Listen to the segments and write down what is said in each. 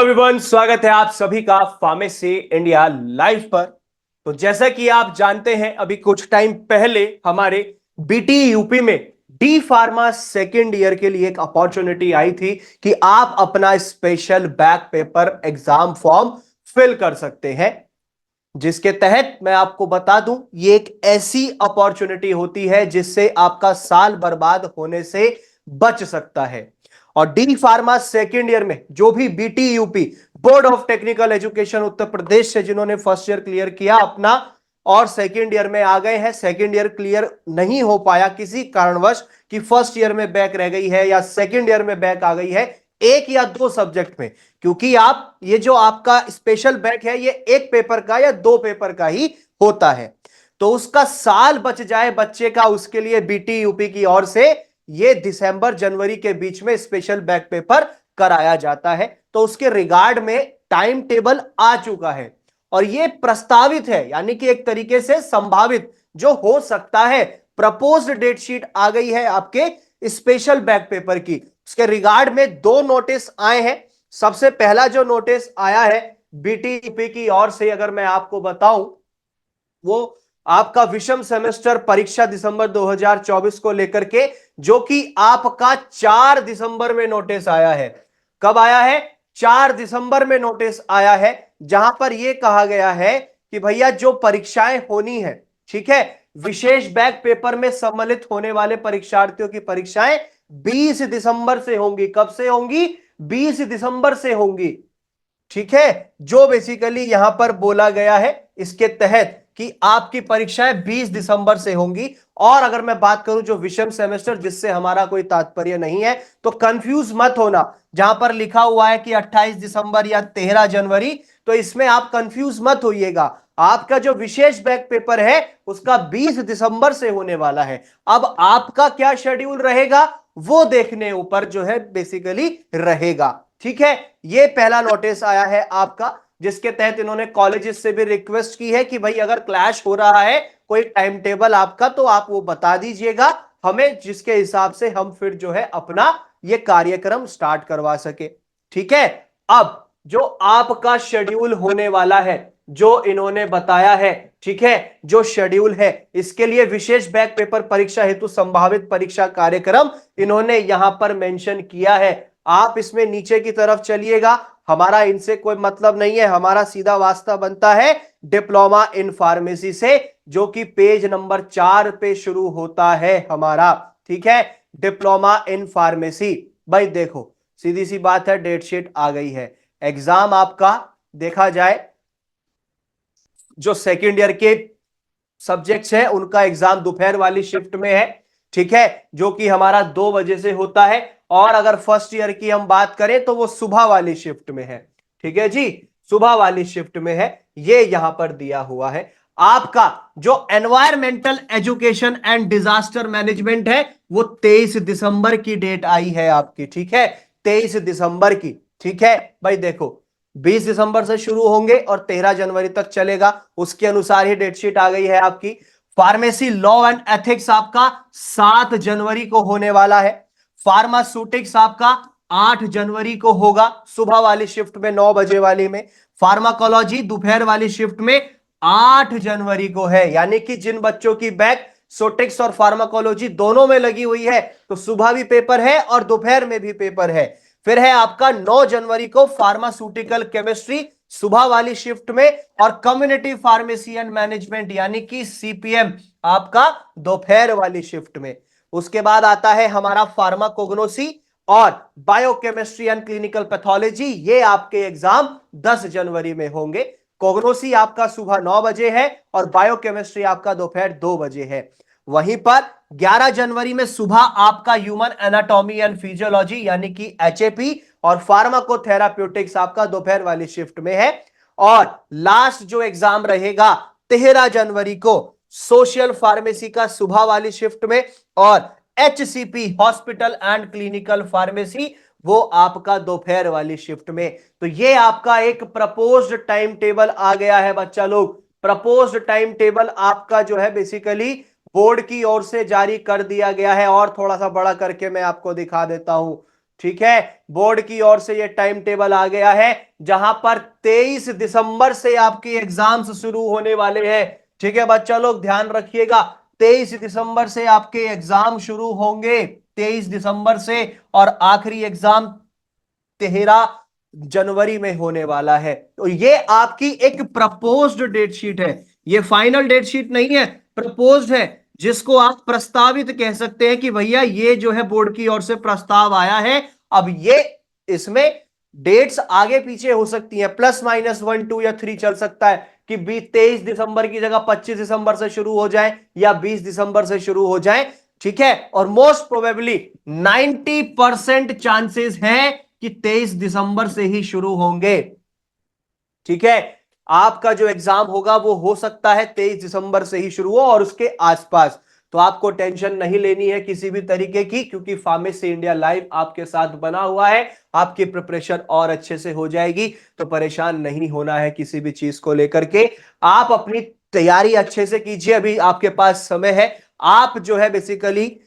Everyone, स्वागत है आप सभी का फार्मेसी इंडिया लाइव पर। तो जैसा कि आप जानते हैं, अभी कुछ टाइम पहले हमारे बीटी यूपी में डी फार्मा सेकेंड ईयर के लिए एक अपॉर्चुनिटी आई थी कि आप अपना special back paper exam form fill कर सकते हैं, जिसके तहत मैं आपको बता दूं, ये एक ऐसी अपॉर्चुनिटी होती है जिससे आपका साल बर्बाद होने से बच सकता है। और डी फार्मा सेकेंड ईयर में जो भी BT UP board of technical education Uttar Pradesh से जिन्होंने फर्स्ट ईयर क्लियर किया अपना और सेकेंड ईयर में आ गए हैं, सेकेंड ईयर क्लियर नहीं हो पाया किसी कारणवश कि फर्स्ट ईयर में बैक रह गई है या सेकेंड ईयर में बैक आ गई है एक या दो सब्जेक्ट में, क्योंकि आप ये जो आपका स्पेशल बैक है ये एक पेपर का या दो पेपर का ही होता है, तो उसका साल बच जाए बच्चे का, उसके लिए बीटी यूपी की ओर से ये दिसंबर जनवरी के बीच में स्पेशल बैक पेपर कराया जाता है। तो उसके रिगार्ड में टाइम टेबल आ चुका है और ये प्रस्तावित है, यानी कि एक तरीके से संभावित जो हो सकता है, प्रपोज्ड डेट शीट आ गई है आपके स्पेशल बैक पेपर की। उसके रिगार्ड में दो नोटिस आए हैं। सबसे पहला जो नोटिस आया है बीटीपी की ओर से, अगर मैं आपको बताऊं, वो आपका विषम सेमेस्टर परीक्षा दिसंबर 2024 को लेकर के, जो कि आपका 4 दिसंबर में नोटिस आया है। कब आया है? 4 दिसंबर में नोटिस आया है, जहां पर यह कहा गया है कि भैया जो परीक्षाएं होनी है, ठीक है, विशेष बैक पेपर में सम्मिलित होने वाले परीक्षार्थियों की परीक्षाएं 20 दिसंबर से होंगी। कब से होंगी? 20 दिसंबर से होंगी। ठीक है, जो बेसिकली यहां पर बोला गया है इसके तहत कि आपकी परीक्षाएं 20 दिसंबर से होंगी। और अगर मैं बात करूं जो विषम सेमेस्टर, जिससे हमारा कोई तात्पर्य नहीं है, तो कंफ्यूज मत होना, जहां पर लिखा हुआ है कि 28 दिसंबर या 13 जनवरी, तो इसमें आप कंफ्यूज मत होइएगा। आपका जो विशेष बैक पेपर है उसका 20 दिसंबर से होने वाला है। अब आपका क्या शेड्यूल रहेगा वो देखने ऊपर जो है बेसिकली रहेगा। ठीक है, ये पहला नोटिस आया है आपका, जिसके तहत इन्होंने कॉलेजेस से भी रिक्वेस्ट की है कि भाई अगर क्लैश हो रहा है कोई टाइम टेबल आपका, तो आप वो बता दीजिएगा हमें, जिसके हिसाब से हम फिर जो है अपना ये कार्यक्रम स्टार्ट करवा सके। ठीक है, अब जो आपका शेड्यूल होने वाला है, जो इन्होंने बताया है, ठीक है, जो शेड्यूल है, इसके लिए विशेष बैक पेपर परीक्षा हेतु संभावित परीक्षा कार्यक्रम इन्होंने यहां पर मेंशन किया है। आप इसमें नीचे की तरफ चलिएगा, हमारा इनसे कोई मतलब नहीं है, हमारा सीधा वास्ता बनता है डिप्लोमा इन फार्मेसी से, जो कि पेज नंबर 4 पे शुरू होता है हमारा। ठीक है, डिप्लोमा इन फार्मेसी। भाई देखो, सीधी सी बात है, डेट शीट आ गई है। एग्जाम आपका देखा जाए, जो सेकेंड ईयर के सब्जेक्ट्स है उनका एग्जाम दोपहर वाली शिफ्ट में है। ठीक है, जो कि हमारा 2 बजे से होता है। और अगर फर्स्ट ईयर की हम बात करें तो वो सुबह वाली शिफ्ट में है। ठीक है जी, सुबह वाली शिफ्ट में है, ये यहां पर दिया हुआ है। आपका जो environmental education and disaster management है वो 23 दिसंबर की डेट आई है आपकी। ठीक है, 23 दिसंबर की। ठीक है भाई, देखो 20 दिसंबर से शुरू होंगे और 13 जनवरी तक चलेगा, उसके अनुसार ही डेटशीट आ गई है आपकी। फार्मेसी लॉ एंड एथिक्स आपका 7 जनवरी को होने वाला है। फार्मास्यूटिक्स आपका 8 जनवरी को होगा, सुबह वाली शिफ्ट में 9 बजे वाली में। फार्माकोलॉजी दोपहर वाली शिफ्ट में 8 जनवरी को है, यानी कि जिन बच्चों की बैक सोटिक्स और फार्माकोलॉजी दोनों में लगी हुई है, तो सुबह भी पेपर है और दोपहर में भी पेपर है। फिर है आपका 9 जनवरी को फार्मास्यूटिकल केमिस्ट्री सुबह वाली शिफ्ट में, और कम्युनिटी फार्मेसी एंड मैनेजमेंट यानी कि सीपीएम आपका दोपहर वाली शिफ्ट में। उसके बाद आता है हमारा फार्माकोग्नोसी और बायोकेमिस्ट्री एंड क्लिनिकल पैथोलॉजी, ये आपके एग्जाम 10 जनवरी में होंगे। कोग्नोसी आपका सुबह 9 बजे है और बायोकेमिस्ट्री आपका दोपहर 2 बजे है। वहीं पर 11 जनवरी में सुबह आपका ह्यूमन एनाटॉमी एंड फिजियोलॉजी यानी कि एचएपी और फार्माकोथेराप्यूटिक्स आपका दोपहर वाली शिफ्ट में है। और लास्ट जो एग्जाम रहेगा 13 जनवरी को सोशल फार्मेसी का सुबह वाली शिफ्ट में, और HCP hospital and clinical pharmacy वो आपका दोपहर वाली शिफ्ट में। तो ये आपका एक प्रपोज्ड टाइम टेबल आ गया है बच्चा लोग। प्रपोज्ड टाइम टेबल आपका जो है बेसिकली बोर्ड की ओर से जारी कर दिया गया है। और थोड़ा सा बड़ा करके मैं आपको दिखा देता हूं, ठीक है, बोर्ड की ओर से ये टाइम टेबल आ गया है जहां पर 23 दिसंबर से आपकी एग्जाम्स शुरू होने वाले हैं। ठीक है बच्चा लोग ध्यान रखिएगा, 23 दिसंबर से आपके एग्जाम शुरू होंगे, 23 दिसंबर से, और आखिरी एग्जाम 13 जनवरी में होने वाला है। तो ये आपकी एक प्रपोज्ड डेट शीट है, ये फाइनल डेट शीट नहीं है, प्रपोज्ड है, जिसको आप प्रस्तावित कह सकते हैं कि भैया ये जो है बोर्ड की ओर से प्रस्ताव आया है। अब ये इसमें डेट्स आगे पीछे हो सकती हैं, +- 1 2 या 3 चल सकता है कि 23 दिसंबर की जगह 25 दिसंबर से शुरू हो जाए या 20 दिसंबर से शुरू हो जाए। ठीक है, और मोस्ट प्रोबेबली 90% चांसेस हैं कि 23 दिसंबर से ही शुरू होंगे। ठीक है, आपका जो एग्जाम होगा वो हो सकता है 23 दिसंबर से ही शुरू हो और उसके आसपास। तो आपको टेंशन नहीं लेनी है किसी भी तरीके की, क्योंकि फार्मेसी इंडिया लाइव आपके साथ बना हुआ है, आपकी प्रिपरेशन और अच्छे से हो जाएगी। तो परेशान नहीं होना है किसी भी चीज को लेकर के, आप अपनी तैयारी अच्छे से कीजिए, अभी आपके पास समय है। आप जो है बेसिकली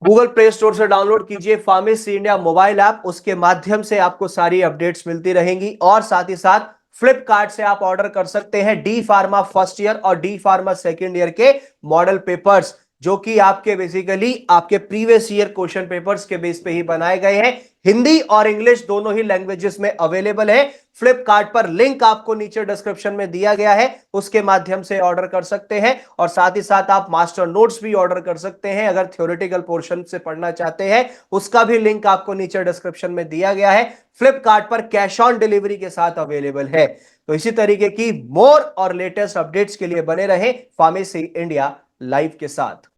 गूगल प्ले स्टोर से डाउनलोड कीजिए फार्मेसी इंडिया मोबाइल ऐप, उसके माध्यम से आपको सारी अपडेट्स मिलती रहेंगी। और साथ ही साथ फ्लिपकार्ट से आप ऑर्डर कर सकते हैं डी फार्मा फर्स्ट ईयर और डी फार्मा सेकेंड ईयर के मॉडल पेपर्स, जो कि आपके बेसिकली आपके प्रीवियस ईयर क्वेश्चन पेपर्स के बेस पे ही बनाए गए हैं। हिंदी और इंग्लिश दोनों ही लैंग्वेजेस में अवेलेबल है। फ्लिपकार्ट पर लिंक आपको नीचे डिस्क्रिप्शन में दिया गया है, उसके माध्यम से ऑर्डर कर सकते हैं। और साथ ही साथ आप मास्टर नोट्स भी ऑर्डर कर सकते हैं, अगर थ्योरेटिकल पोर्शन से पढ़ना चाहते हैं, उसका भी लिंक आपको नीचे डिस्क्रिप्शन में दिया गया है। फ्लिपकार्ट पर कैश ऑन डिलीवरी के साथ अवेलेबल है। तो इसी तरीके की मोर और लेटेस्ट अपडेट्स के लिए बने रहें फार्मेसी इंडिया लाइव के साथ।